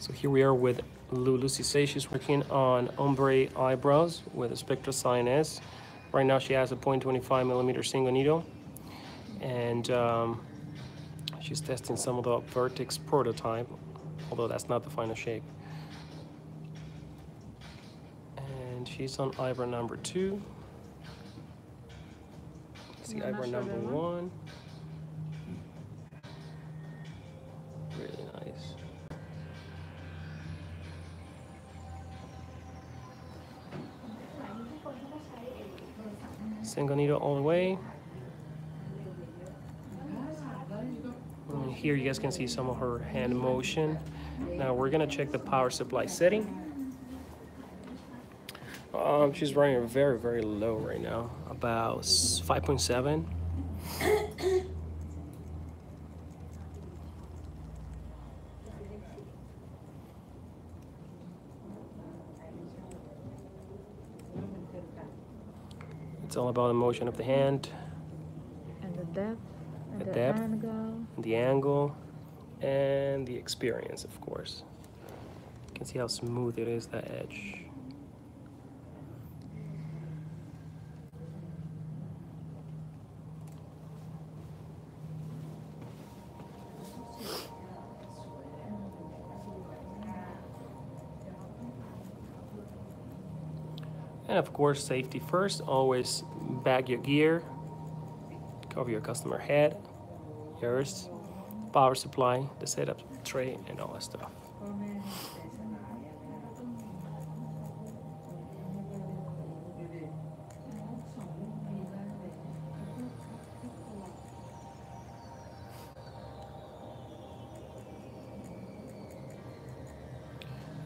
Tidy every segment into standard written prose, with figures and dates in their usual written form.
So here we are with Lulu. She says she's working on ombre eyebrows with a XionS. Right now she has a 0.25 millimeter single needle, and she's testing some of the vertex prototype, although that's not the final shape. And she's on eyebrow number 2. See eyebrow number 1. Really nice. Single needle all the way. And here you guys can see some of her hand motion. Now we're gonna check the power supply setting. She's running very, very low right now, about 5.7. It's all about the motion of the hand. And the depth. And the depth. Angle. The angle. And the experience, of course. You can see how smooth it is, that edge. And of course, safety first. Always bag your gear, cover your customer head, yours, power supply, the setup tray, and all that stuff.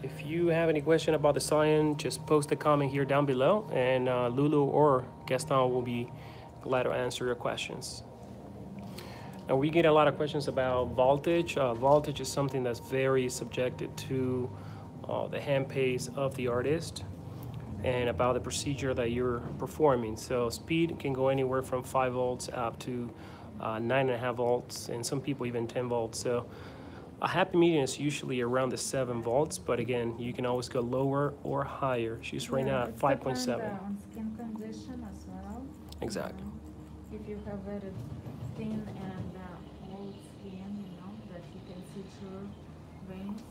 If you have any question about the Xion, just post a comment here down below, and Lulu or Gaston will be glad to answer your questions. And we get a lot of questions about voltage. Voltage is something that's very subjected to the hand pace of the artist and about the procedure that you're performing. So speed can go anywhere from 5 volts up to 9.5 volts, and some people even 10 volts. So a happy medium is usually around the 7 volts, but again, you can always go lower or higher. She's right now at 5.7. On skin condition as well. Exactly. If you have very thin and old skin, that you can see through veins,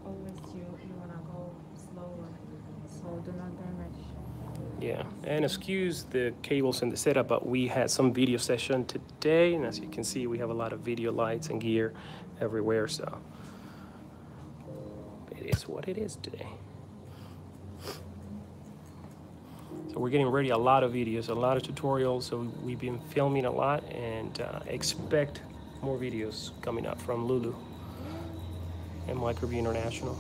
always you wanna go slower, so do not damage. Yeah, and excuse the cables and the setup, but we had some video session today, and as you can see, we have a lot of video lights and gear everywhere, so it is what it is today. So we're getting ready a lot of videos, a lot of tutorials, so we've been filming a lot, and expect more videos coming up from Lulu and MicroBeau International.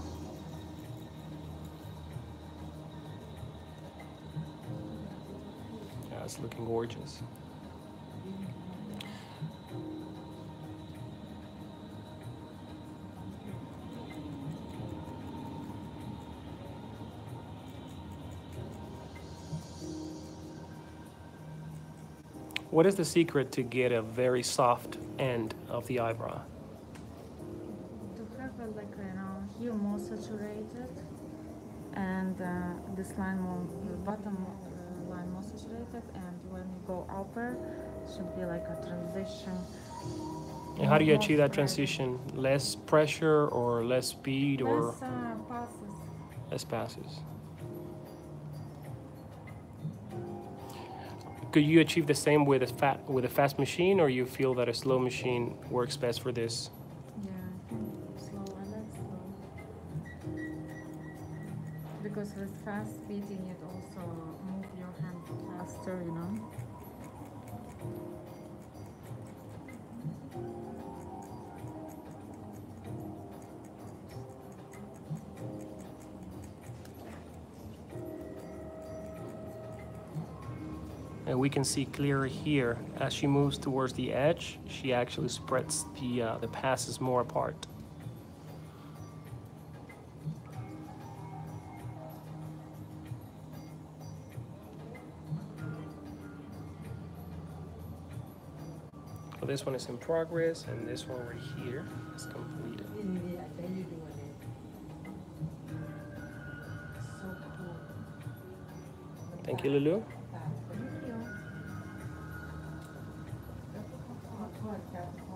Yeah, it's looking gorgeous. What is the secret to get a very soft end of the eyebrow? To have here more saturated, and this line more, the bottom line more saturated, and when you go upper, should be like a transition. And how do you achieve that transition? Less pressure or less speed or passes? Less passes. Could you achieve the same with a fast machine, or you feel that a slow machine works best for this? Yeah, I think slow. I like slow. Because with fast speeding, it also move your hand faster, And we can see clearly here, as she moves towards the edge, she actually spreads the passes more apart. So this one is in progress, and this one right here is completed. Thank you, Lulu. Thank you.